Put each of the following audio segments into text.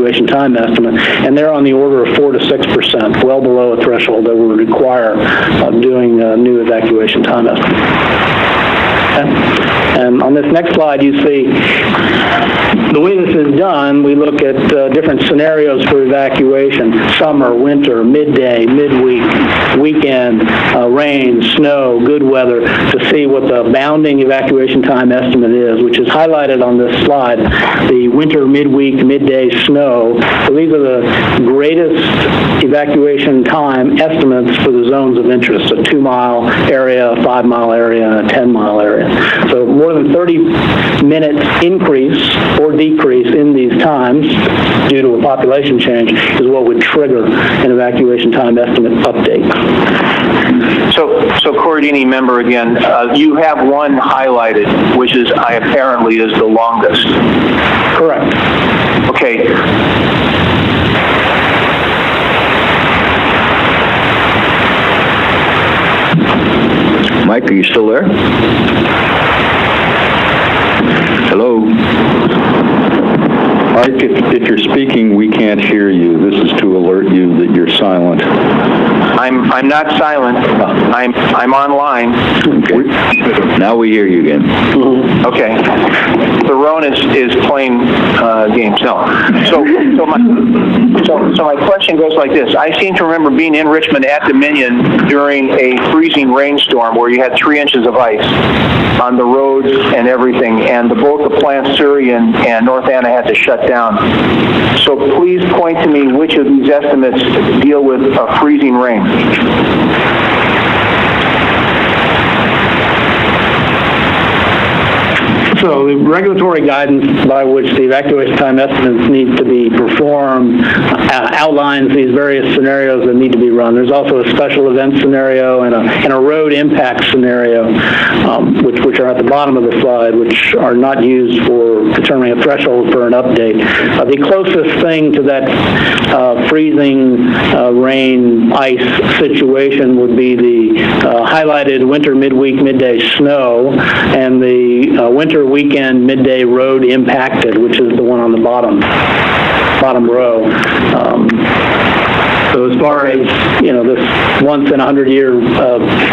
evacuation time estimate, and they're on the order of 4 to 6%, well below a threshold that would require doing a new evacuation time estimate. Okay. And on this next slide, you see the way this is done. We look at different scenarios for evacuation: summer, winter, midday, midweek, weekend, rain, snow, good weather, to see what the bounding evacuation time estimate is, which is highlighted on this slide. The winter, midweek, midday, snow. So these are the greatest evacuation time estimates for the zones of interest: a 2-mile area, a 5-mile area, and a 10-mile area. So more than 30-minute increase or decrease in these times due to a population change is what would trigger an evacuation time estimate update. So Cordini, member again, you have one highlighted, which is apparently is the longest. Correct. Okay. Mike, are you still there? Hello? Mike, if you're speaking, we can't hear you. This is to alert you that you're silent. I'm not silent. I'm online. Okay. Now we hear you again. Okay. The Roan is playing games. No. So my question goes like this. I seem to remember being in Richmond at Dominion during a freezing rainstorm where you had 3 inches of ice on the roads and everything, and both the plants Surrey and North Anna had to shut down. So please point to me which of these estimates deal with a freezing rain. So the regulatory guidance by which the evacuation time estimates need to be performed outlines these various scenarios that need to be run. There's also a special event scenario and a road impact scenario, which are at the bottom of the slide, which are not used for determining a threshold for an update. The closest thing to that freezing rain ice situation would be the highlighted winter, midweek, midday snow, and the winter weekend midday road impacted, which is the one on the bottom row. So as far as, this once in 100-year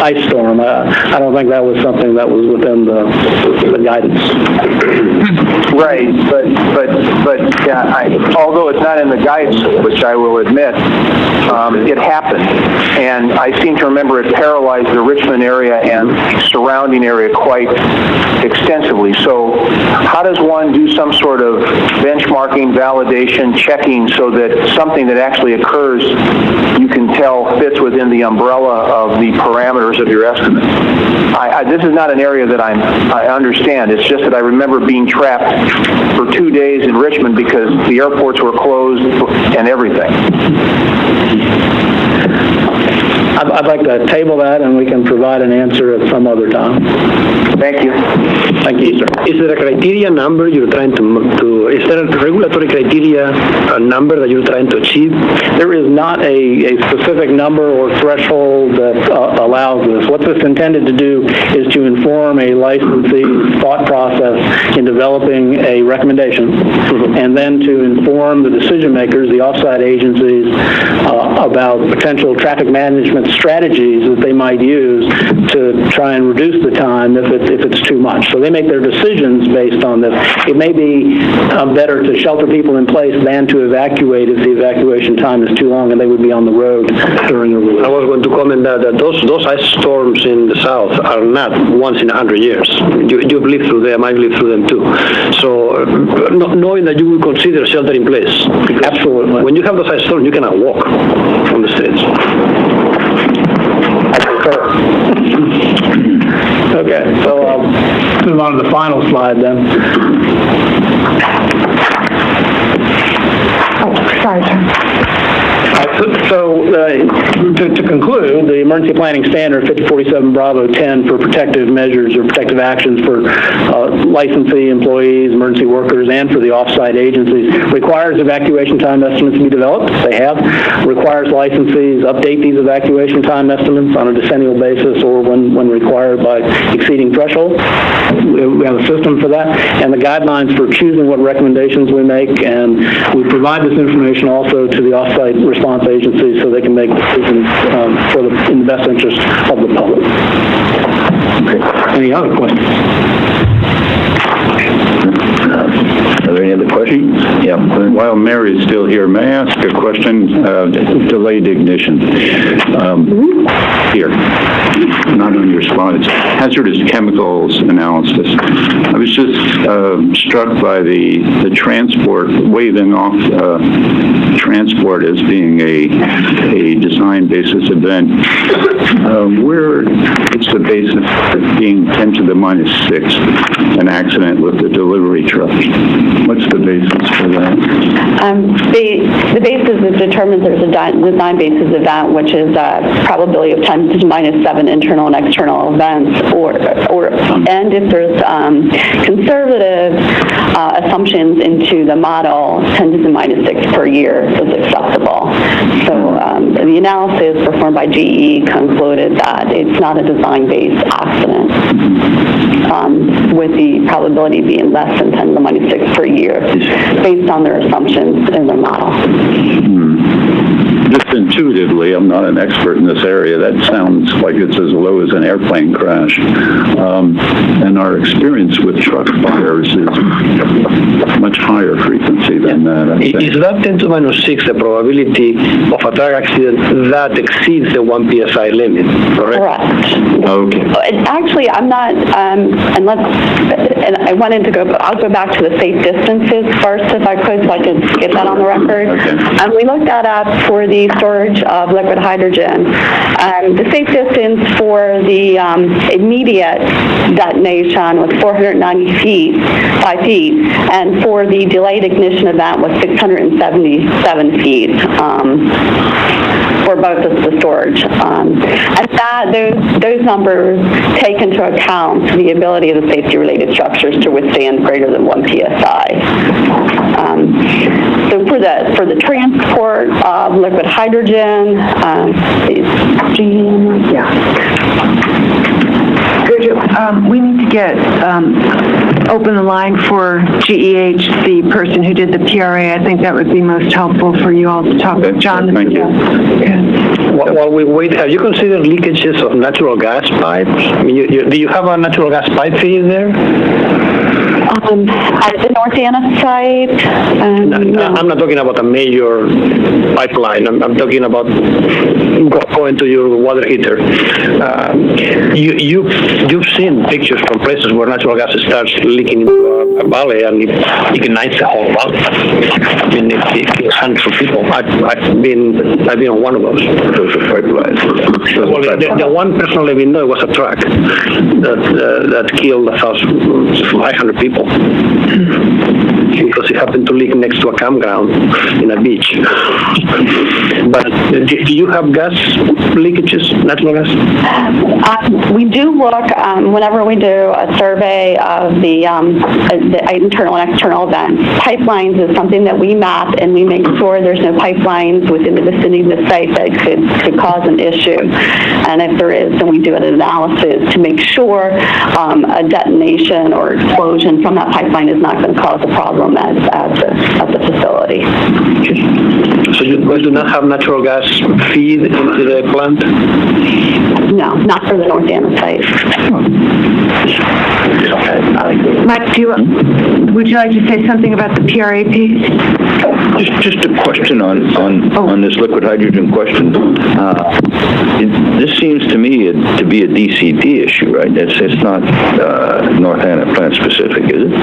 ice storm, I don't think that was something that was within the guidance. Right, but yeah, although it's not in the guidance, which I will admit, it happened, and I seem to remember it paralyzed the Richmond area and the surrounding area quite extensively. So how does one do some sort of benchmarking, validation, checking so that something that actually occurs you can tell fits within the umbrella of the parameters of your estimate? This is not an area that I understand. It's just that I remember being trapped for 2 days in Richmond because the airports were closed and everything. I'd like to table that, and we can provide an answer at some other time. Thank you. Thank you, sir. Is there a criteria number you're trying to is there a regulatory criteria, a number that you're trying to achieve? There is not a specific number or threshold that allows this. What this is intended to do is to inform a licensee's thought process in developing a recommendation, and then to inform the decision makers, the offsite agencies, about potential traffic management strategies that they might use to try and reduce the time if it's too much. So they make their decisions based on this. It may be better to shelter people in place than to evacuate if the evacuation time is too long and they would be on the road during a release. I was going to comment that those ice storms in the south are not once in 100 years. You've lived through them, I've lived through them too. So knowing that you will consider shelter in place. Absolutely. When you have those ice storms, you cannot walk on the streets. I concur. Okay, so move on to the final slide then. Oh, sorry, John. So to conclude, the emergency planning standard 5047 Bravo 10 for protective measures or protective actions for licensee employees, emergency workers, and for the off-site agencies requires evacuation time estimates to be developed. They have. Requires licensees update these evacuation time estimates on a decennial basis or when required by exceeding thresholds. We have a system for that, and the guidelines for choosing what recommendations we make, and we provide this information also to the off-site response agencies so they can make decisions in the best interest of the public. Any other questions? Are there any other questions? Yeah. While Mary's still here, may I ask a question? Delayed ignition. Here, not on your slides. Hazardous chemicals analysis. I was just struck by the transport, waving off transport as being a design basis event. Where is the basis for being 10 to the minus 6, an accident with the delivery truck? What's the basis for that? The basis is determined there's a design basis event, which is a probability of 10 to the minus 7 internal and external events, and if there's conservative assumptions into the model, 10 to the minus 6 per year is acceptable. So the analysis performed by GE concluded that it's not a design-based accident, with the probability being less than 10 to the minus 6 per year, based on their assumptions in their model. Just intuitively, I'm not an expert in this area, that sounds like it's as low as an airplane crash. And our experience with truck fires is much higher frequency than that, I think. Is that 10 to minus 6 the probability of a truck accident that exceeds the 1 psi limit, correct? Correct. Okay. Actually, I'm not, and I wanted to I'll go back to the safe distances first, if I could, so I could get that on the record. Okay. We looked that up for the storage of liquid hydrogen. The safe distance for the immediate detonation was 490 feet, 5 feet, and for the delayed ignition event was 677 feet for both of the storage. And those numbers take into account the ability of the safety-related structures to withstand greater than 1 psi. So for the transport of liquid hydrogen, we need to get open the line for GEH, the person who did the PRA. I think that would be most helpful for you all to talk with John. Thank you. While we wait, have you considered leakages of natural gas pipes? I mean, do you have a natural gas pipe feed there? At the North Anna site, no. I'm not talking about a major pipeline. I'm talking about going to your water heater. You've seen pictures from places where natural gas starts leaking into a valley and it ignites the whole valley. I mean, it kills hundreds of people. I've been on one of those. Those are pipelines. Well, the one personally we know was a truck that killed 500 people because it happened to leak next to a campground in a beach. But do you have gas leakages, natural gas? We do look, whenever we do a survey of the internal and external events. Pipelines is something that we map, and we make sure there's no pipelines within the vicinity of the site that could cause an issue. And if there is, then we do an analysis to make sure a detonation or explosion from that pipeline is not going to cause a problem at the facility. So you do not have natural gas feed into the plant? No, not for the North Anna site. Mike, would you like to say something about the PRA piece? Just a question on this liquid hydrogen question. This seems to me to be a DCP issue, right? It's not North Anna plant specific, is it?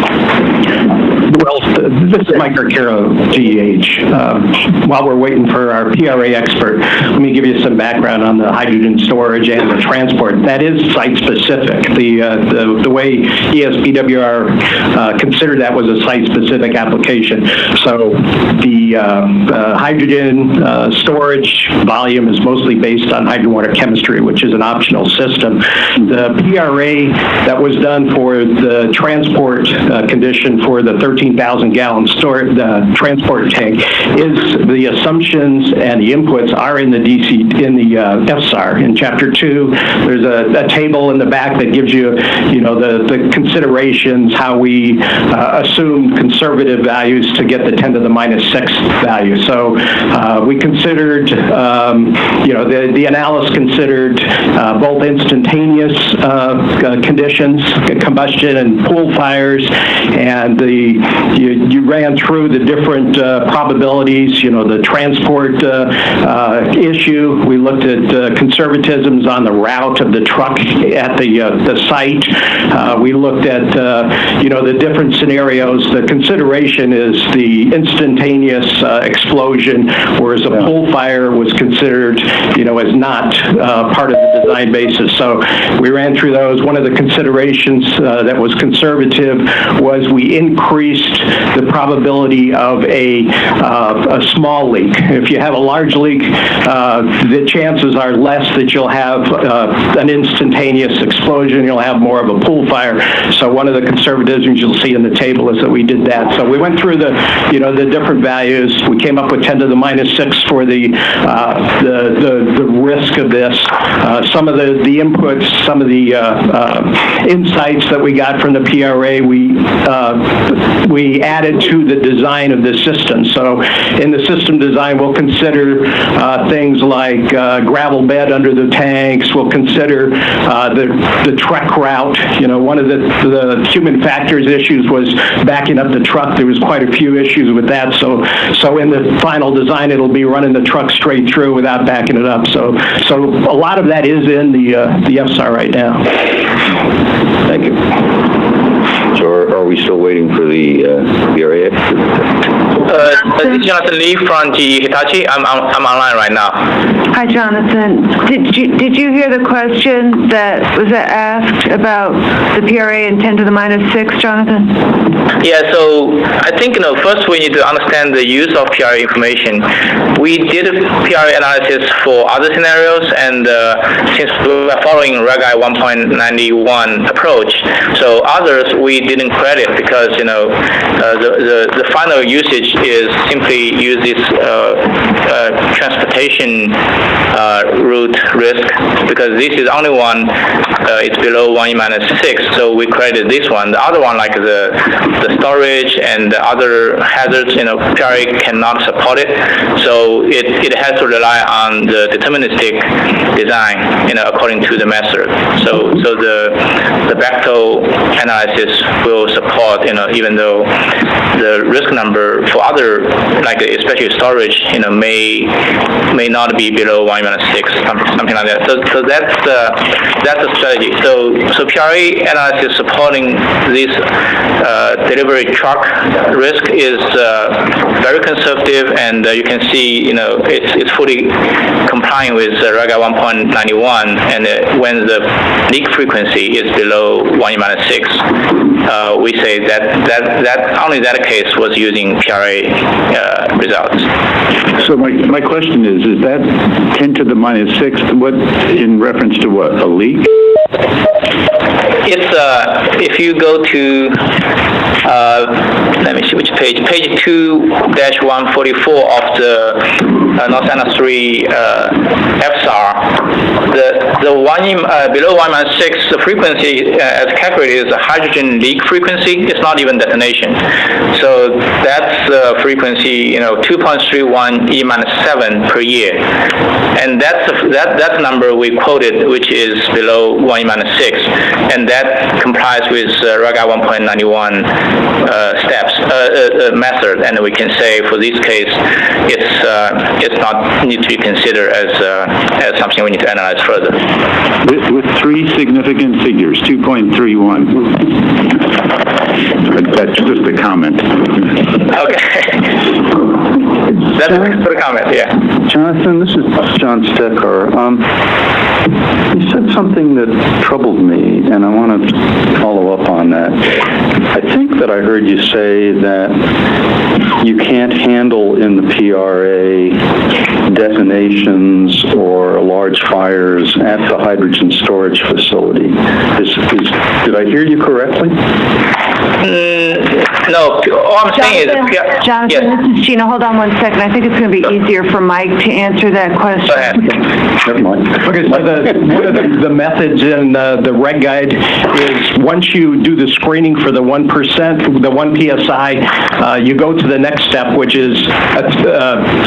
Well, This is Mike Arcaro, GEH. While we're waiting for our PRA expert, let me give you some background on the hydrogen storage and the transport. That is site-specific. The way ESPWR considered that was a site-specific application. So the hydrogen storage volume is mostly based on hydrogen water chemistry, which is an optional system. The PRA that was done for the transport condition for the 13,000-gallon transport tank is the assumptions and the inputs are in the FSAR. In Chapter 2, there's a table in the back that gives you, the considerations, how we assume conservative values to get the 10 to the minus 6 value. So we considered, the analysis considered both instantaneous conditions, combustion and pool fires, and you ran through the different probabilities, the transport issue. We looked at conservatisms on the route of the truck at the site. We looked at, the different scenarios. The consideration is the instantaneous explosion, whereas a pool fire was considered, as not part of the design basis. So we ran through those. One of the considerations that was conservative was we increased the probability of a small leak. If you have a large leak, the chances are less that you'll have an instantaneous explosion. You'll have more of a pool fire. So one of the conservatisms you'll see in the table is that we did that. So we went through the different values. We came up with 10 to the minus 6 for the risk of this. Some of the inputs, some of the insights that we got from the PRA, we added to the design of the system. So in the system design, we'll consider things like gravel bed under the tanks. We'll consider the truck route. One of the human factors issues was backing up the truck. There was quite a few issues with that. So in the final design, it'll be running the truck straight through without backing it up. So a lot of that is in the FSAR right now. Thank you. So are we still waiting for the PRA? This is Jonathan Lee from GE Hitachi. I'm online right now. Hi, Jonathan. Did you hear the question that was asked about the PRA and 10 to the minus 6, Jonathan? Yeah, so I think, first we need to understand the use of PRA information. We did a PRA analysis for other scenarios, and since we were following REGI 1.91 approach, so others we didn't credit because, the final usage is simply use this transportation route risk, because this is only one, it's below 1 minus 6, so we credit this one. The other one, like the storage and the other hazards, PRA cannot support it, so it has to rely on the deterministic design, according to the method. So the Bechtel analysis will support, even though the risk number for other, like especially storage, may not be below 1 minus 6, something like that. So that's the strategy. So PRA analysis supporting this delivery truck risk is very conservative, and you can see, it's fully complying with REGI 1.91, and when the leak frequency is below 1 minus 6, we say that only that case was using PRA results. So my question is that 10 to the minus 6, what, in reference to what, a leak? It's, if you go to, let me see which page 2-144 of the North Anna 3 FSAR, the below 1 minus 6, the frequency as calculated is a hydrogen leak frequency. It's not even detonation. So that's the frequency, 2.31 E minus 7 per year. And that's the number we quoted, which is below 1 minus 6. And that complies with REGI 1.91 steps. method, and we can say for this case, it's not need to be considered as something we need to analyze further. With three significant figures, 2.31. That's just a comment. Okay. That's a good comment, yeah. Jonathan, this is John Stecker. You said something that troubled me, and I want to follow up on that. I think that I heard you say that you can't handle in the PRA detonations or large fires at the hydrogen storage facility. Did I hear you correctly? No, all I'm saying is... Jonathan, yes. this is Gina. Hold on one second. I think it's going to be easier for Mike to answer that question. Go ahead. Never mind. Okay, so one of the methods in the reg guide is once you do the screening for the 1%, the 1 PSI, you go to the next step, which is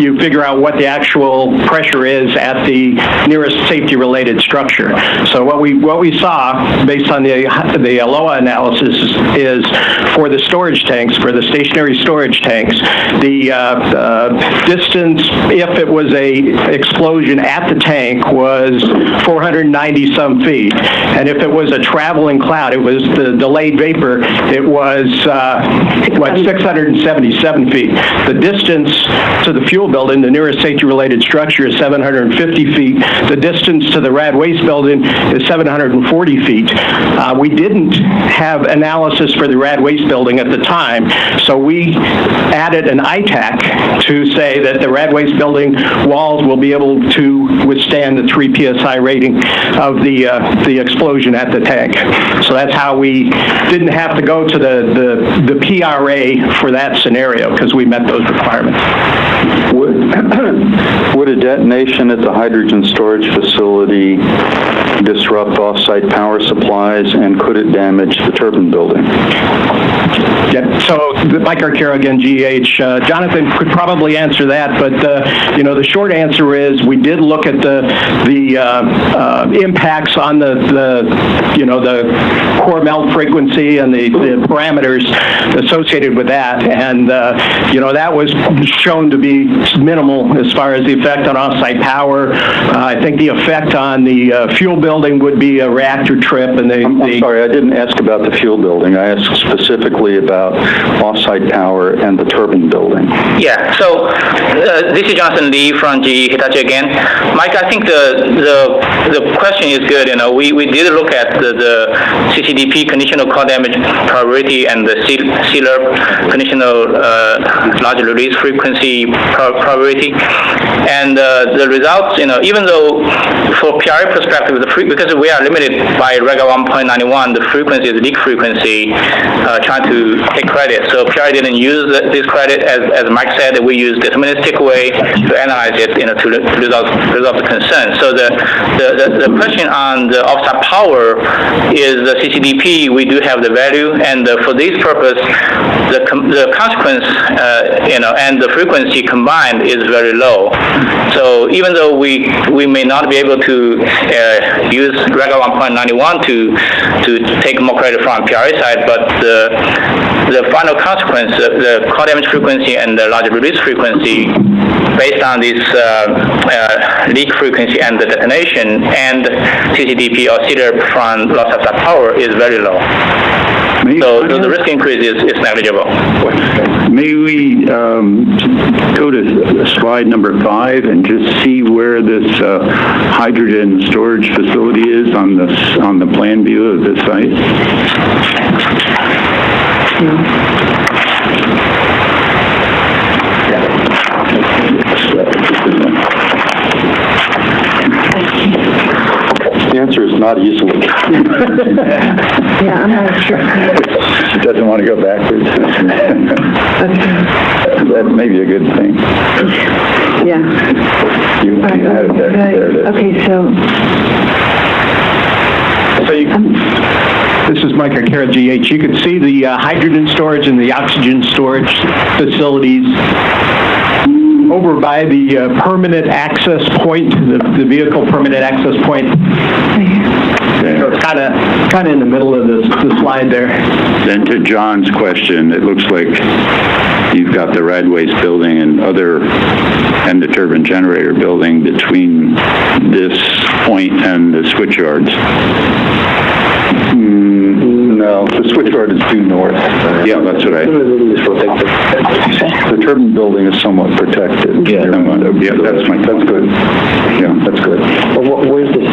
you figure out what the actual pressure is at the nearest safety-related structure. So what we saw, based on the LOA analysis, is for the storage tanks, for the stationary storage tanks, the distance, if it was a explosion at the tank, was 490 some feet, and if it was a traveling cloud, it was the delayed vapor, it was 677 feet. The distance to the fuel building, the nearest safety-related structure, is 750 feet. The distance to the rad waste building is 740 feet. We didn't have analysis for the rad waste building at the time, so we added an ITAC to say that the rad waste building walls will be able to withstand the 3 PSI rating of the explosion at the tank. So that's how we didn't have to go to the PRA for that scenario, because we met those requirements. Would a detonation at the hydrogen storage facility disrupt off-site power supplies, and could it damage the turbine building? Yeah, so Mike Arcaro again, GEH. Jonathan could probably answer that, but the short answer is we did look at the impacts on the core melt frequency and the parameters associated with that, and that was shown to be minimal as far as the effect on off-site power. I think the effect on the fuel building would be a reactor trip, and I'm sorry, I didn't ask about the fuel building. I asked specifically about off-site power and the turbine building. Yeah, so this is Jonathan Lee from GE Hitachi again. Mike, I think the question is good. We did look at the CCDP conditional core damage probability and the CLERP conditional large release frequency probability, and the results. Even though for PRA perspective, because we are limited by Reg 1.91, the frequency is leak frequency, trying to take credit. So PRA didn't use this credit, as Mike said. We used deterministic way to analyze it, to resolve the concern. So the question on the offsite power is the CCDP. We do have the value, and for this purpose, the consequence, and the frequency combined is very low. So even though we may not be able to use Reg 1.91 to take more credit from PRA side, but the final consequence, the core damage frequency and the large release frequency, based on this leak frequency and the detonation and CCDP or CLERP from loss of power is very low. So the risk increase is negligible. May we go to slide number 5 and just see where this hydrogen storage facility is on the plan view of the site? The answer is not easily. Yeah, I'm not sure. She doesn't want to go backwards. That may be a good thing. Yeah. You had it there. There it is. Okay, so... This is Mike Arcaro, GH. You can see the hydrogen storage and the oxygen storage facilities over by the permanent access point, the vehicle permanent access point. Kind of in the middle of the slide there. Then to John's question, it looks like you've got the Radways building and the turbine generator building between this point and the switch yards. No, the switch yard is due north. Yeah, that's what The turbine building is somewhat protected. Yeah, that's good. Yeah, that's good. Well, where's this?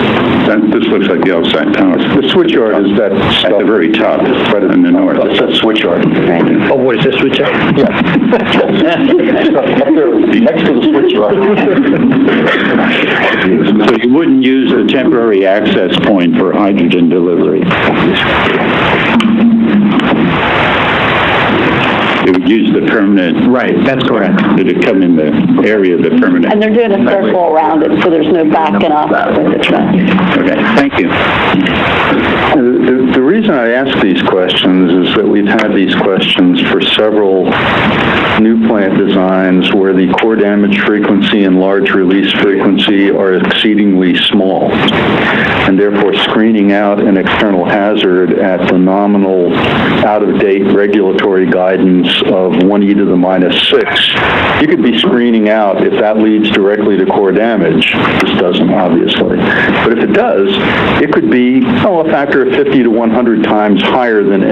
This looks like the outside tower. The switch yard is that At the very top, right in the north. That's that switch yard. Oh, where's the switch? Yeah. Up there, next to the switch yard. So you wouldn't use a temporary access point for hydrogen delivery? It would use the permanent... Right, that's correct. Did it come in the area of the permanent? And they're doing a circle around it, so there's no backing up with the truck. Okay, thank you. The reason I ask these questions is that we've had these questions for several new plant designs where the core damage frequency and large release frequency are exceedingly small, and therefore screening out an external hazard at the nominal out-of-date regulatory guidance of 1e to the -6, you could be screening out if that leads directly to core damage. This doesn't, obviously. But if it does, it could be a factor of 50 to 100 times higher than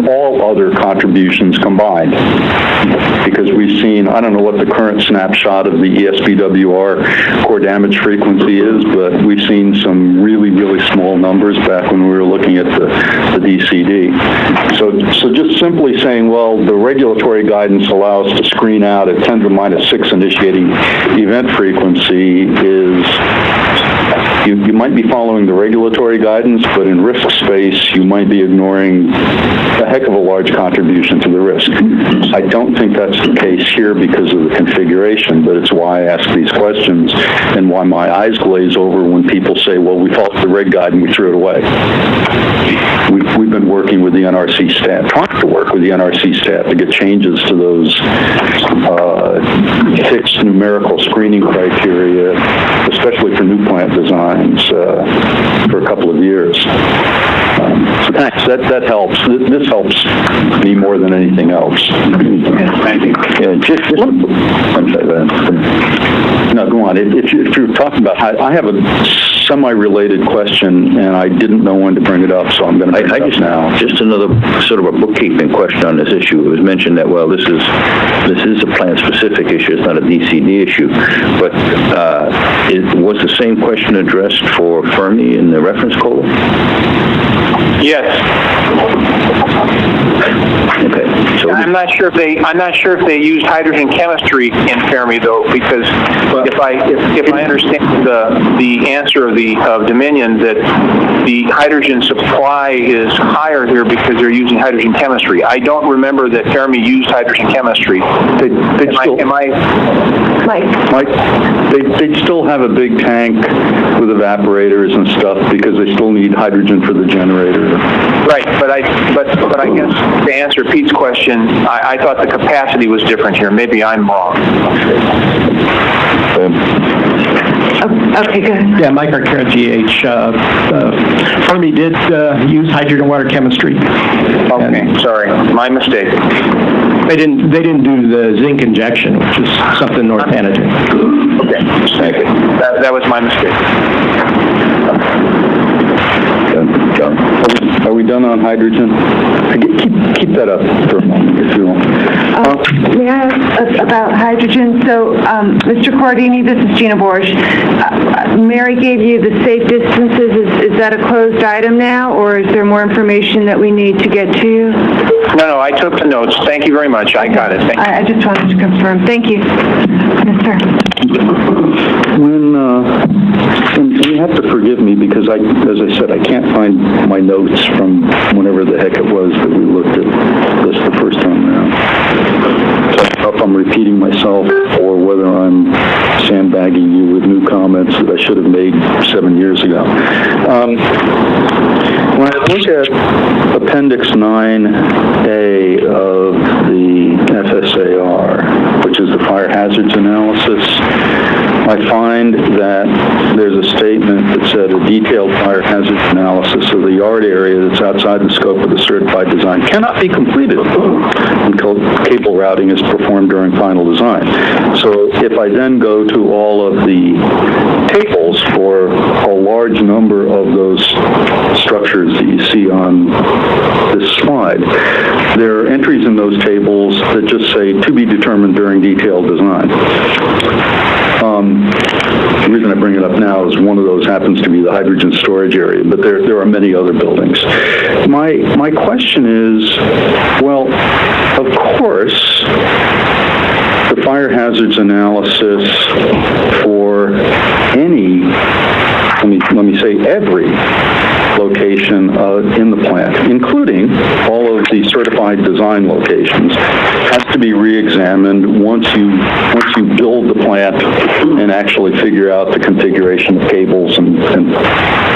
all other contributions combined. Because we've seen, I don't know what the current snapshot of the ESBWR core damage frequency is, but we've seen some really, really small numbers back when we were looking at the DCD. So just simply saying, well, the regulatory guidance allows to screen out at 10 to the -6 initiating event frequency is, you might be following the regulatory guidance, but in risk space, you might be ignoring a heck of a large contribution to the risk. I don't think that's the case here because of the configuration, but it's why I ask these questions and why my eyes glaze over when people say, well, we followed the reg guide and we threw it away. We've been working with the NRC staff, trying to work with the NRC staff to get changes to those fixed numerical screening criteria, especially for new plant designs, for a couple of years. So thanks. That helps. This helps me more than anything else. Thank you. Yeah, I'm sorry, no, go on. If you're talking about, I have a semi-related question, and I didn't know when to bring it up, so I'm going to bring it up now. Just another sort of a bookkeeping question on this issue. It was mentioned that, well, this is a plant-specific issue. It's not a DCD issue. But was the same question addressed for Fermi in the reference code? Yes. Okay. So I'm not sure if they used hydrogen chemistry in Fermi though, because if I understand the answer of Dominion, that the hydrogen supply is higher here because they're using hydrogen chemistry. I don't remember that Fermi used hydrogen chemistry. They'd still have a big tank with evaporators and stuff because they still need hydrogen for the generator. Right, but I guess to answer Pete's question, I thought the capacity was different here. Maybe I'm wrong. Okay, good. Yeah, Mike Arcaro, GH. Fermi did use hydrogen water chemistry. Okay, sorry, my mistake. They didn't do the zinc injection, which is something North Antigen. Okay, thank you. That was my mistake. John, are we done on hydrogen? Keep that up for a moment, if you want. May I ask about hydrogen? So, Mr. Cordini, this is Gina Borsch. Mary gave you the safe distances. Is that a closed item now, or is there more information that we need to get to you? No, I took the notes. Thank you very much. I got it. Thank you. I just wanted to confirm. Thank you. Yes, sir. When you have to forgive me because as I said, I can't find my notes from whenever the heck it was that we looked at this the first time around. So I don't know if I'm repeating myself or whether I'm sandbagging you with new comments that I should have made 7 years ago. When I look at Appendix 9A of the FSAR, which is the fire hazards analysis, I I find that there's a statement that said a detailed fire hazard analysis of the yard area that's outside the scope of the certified design cannot be completed until cable routing is performed during final design. So if I then go to all of the tables for a large number of those structures that you see on this slide, there are entries in those tables that just say to be determined during detailed design. The reason I bring it up now is one of those happens to be the hydrogen storage area, but there are many other buildings. My question is, well, of course, the fire hazards analysis for any, let me say every location in the plant, including all of the certified design locations, has to be re-examined once you build the plant and actually figure out the configuration of cables and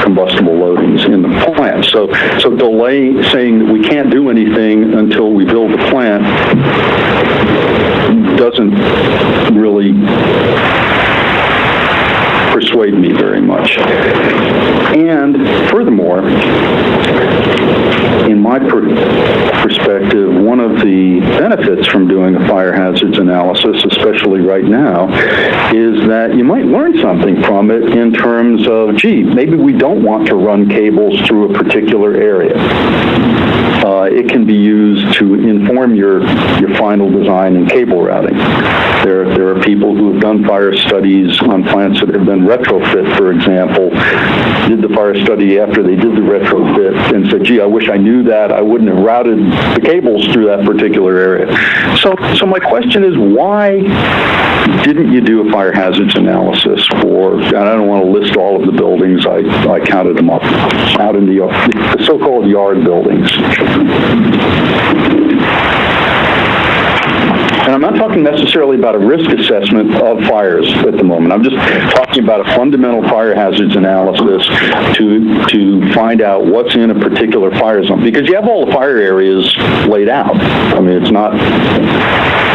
combustible loadings in the plant. So delay saying that we can't do anything until we build the plant doesn't really persuade me very much. And furthermore, in my perspective, one of the benefits from doing a fire hazards analysis, especially right now, is that you might learn something from it in terms of, gee, maybe we don't want to run cables through a particular area. It can be used to inform your final design and cable routing. There are people who have done fire studies on plants that have been retrofit, for example, did the fire study after they did the retrofit and said, gee, I wish I knew that. I wouldn't have routed the cables through that particular area. So my question is, why didn't you do a fire hazards analysis for, and I don't want to list all of the buildings, I counted them up, out in the so-called yard buildings. And I'm not talking necessarily about a risk assessment of fires at the moment. I'm just talking about a fundamental fire hazards analysis to find out what's in a particular fire zone. Because you have all the fire areas laid out. I mean, it's not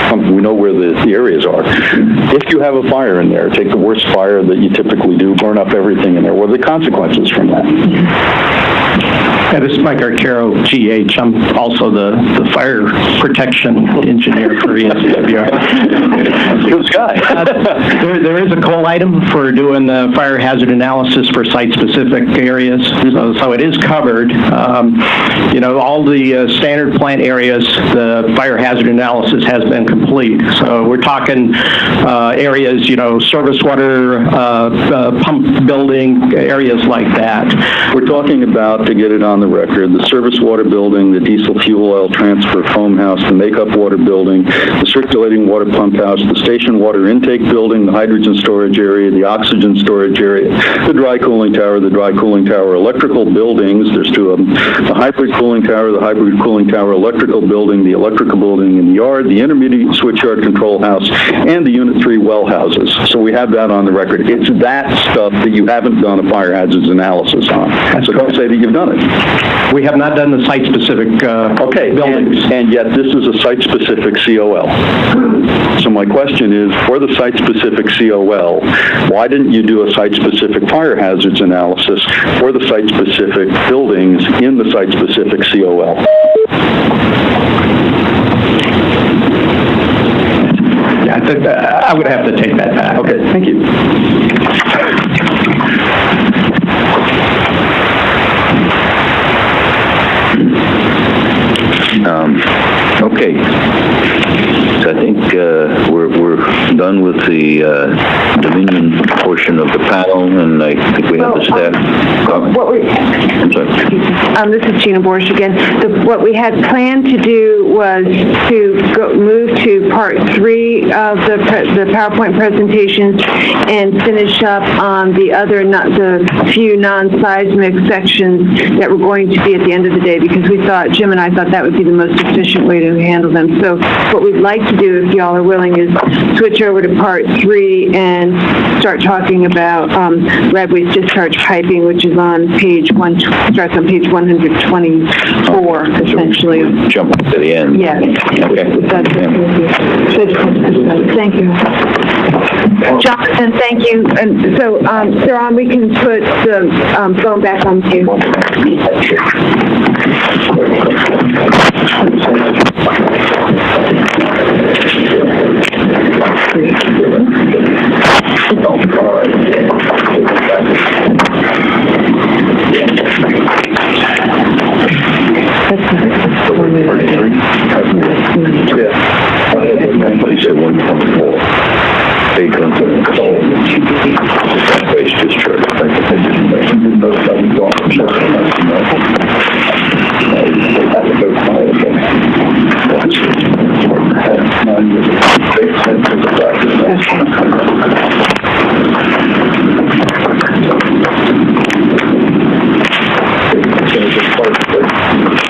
something, we know where the areas are. If you have a fire in there, take the worst fire that you typically do, burn up everything in there. What are the consequences from that? Yeah, this is Mike Arcaro, GH. I'm also the fire protection engineer for ESWR. Good guy. There is a call item for doing the fire hazard analysis for site-specific areas, so it is covered. All the standard plant areas, the fire hazard analysis has been complete. So we're talking areas, service water, pump building, areas like that. We're talking about, to get it on the record, the service water building, the diesel fuel oil transfer foam house, the makeup water building, the circulating water pump house, the station water intake building, the hydrogen storage area, the oxygen storage area, the dry cooling tower electrical buildings. There's two of them. The hybrid cooling tower electrical building, the electrical building in the yard, the intermediate switchyard control house, and the Unit 3 well houses. So we have that on the record. It's that stuff that you haven't done a fire hazards analysis on. So don't say that you've done it. We have not done the site-specific buildings. And yet this is a site-specific COL. So my question is, for the site-specific COL, why didn't you do a site-specific fire hazards analysis for the site-specific buildings in the site-specific COL? Yeah, I would have to take that back. Okay, thank you. Okay. So I think we're done with the Dominion portion of the panel, and I think we have the staff. I'm sorry. This is Gina Borsch again. What we had planned to do was to move to part 3 of the PowerPoint presentations and finish up on the few non-seismic sections that were going to be at the end of the day, because Jim and I thought that would be the most efficient way to handle them. So what we'd like to do, if y'all are willing, is switch over to part 3 and start talking about red waste discharge piping, which is on starts on page 124, essentially. Jump to the end. Yes. Okay. Thank you. John, Jonathan, thank you. And so, Saran, we can put the phone back on mute. He said 1.4. Waste discharge.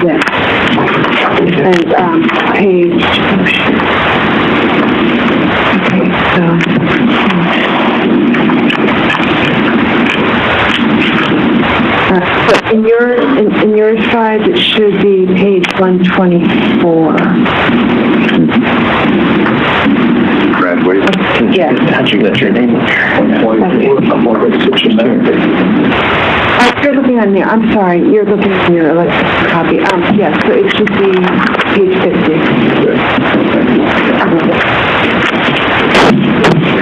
Yeah. And page. Okay, so. So in your slides, it should be page 124. Brad, wait. Yes. How'd you get your name? You're looking on there. I'm sorry. You're looking at your electronic copy. Yes, so it should be page 50.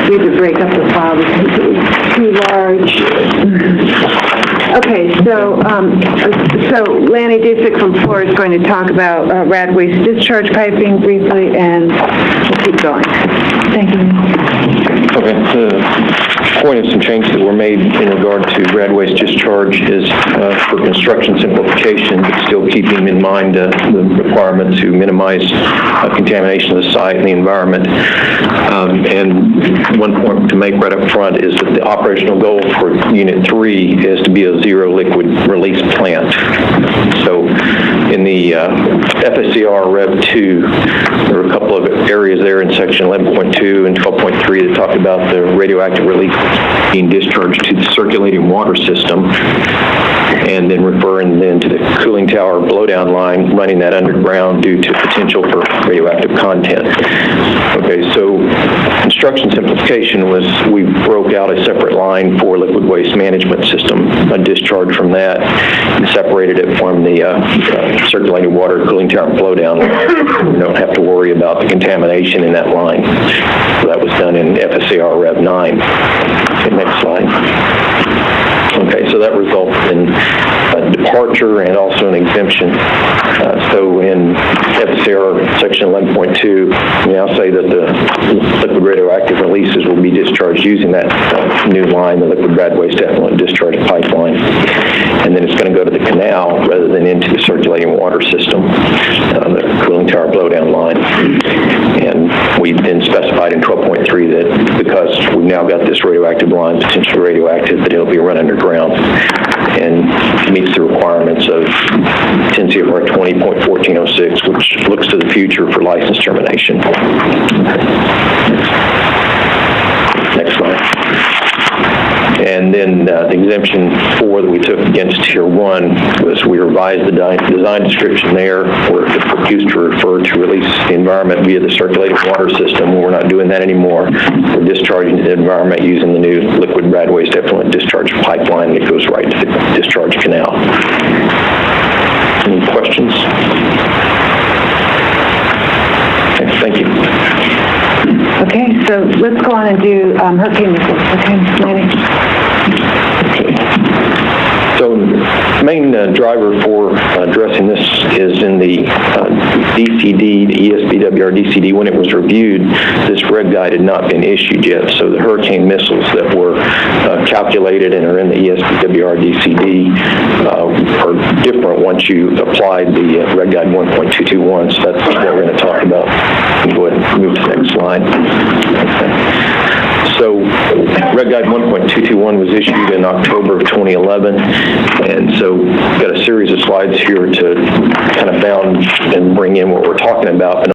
We had to break up the file because it was too large. Okay, so Lanny Disick from Floor is going to talk about rad waste discharge piping briefly, and we'll keep going. Thank you. Okay, the point of some changes that were made in regard to rad waste discharge is for construction simplification, but still keeping in mind the requirement to minimize contamination of the site and the environment. And one point to make right up front is that the operational goal for Unit 3 is to be a zero liquid release plant. So in the FSCR Rev 2, there are a couple of areas there in section 11.2 and 12.3 that talk about the radioactive release being discharged to the circulating water system, and then referring then to the cooling tower blowdown line, running that underground due to potential for radioactive content. Okay, so construction simplification was we broke out a separate line for liquid waste management system, a discharge from that, and separated it from the circulating water cooling tower blowdown line. You don't have to worry about the contamination in that line. So that was done in FSCR Rev 9. Okay, next slide. Okay, so that results in a departure and also an exemption. So in FSCR section 11.2, we now say that the liquid radioactive releases will be discharged using that new line, the liquid rad waste effluent discharge pipeline. And then it's going to go to the canal rather than into the circulating water system, the cooling tower blowdown line. And we then specified in 12.3 that because we've now got this radioactive line, potentially radioactive, that it'll be run underground and meets the requirements of 10 CFR 20.1406, which looks to the future for license termination. Next slide. And then the exemption 4 that we took against Tier 1 was we revised the design description there where it used to refer to release the environment via the circulating water system. We're not doing that anymore. We're discharging the environment using the new liquid rad waste effluent discharge pipeline that goes right to the discharge canal. Any questions? Okay, thank you. Okay, so let's go on and do hurricane missiles. Okay, Lanny? So the main driver for addressing this is in the DCD, the ESBWR DCD. When it was reviewed, this red guide had not been issued yet. So the hurricane missiles that were calculated and are in the ESBWR DCD are different once you applied the red guide 1.221. So that's what we're going to talk about. Go ahead and move to the next slide. Okay. So Red Guide 1.221 was issued in October of 2011, and so got a series of slides here to kind of bound and bring in what we're talking about.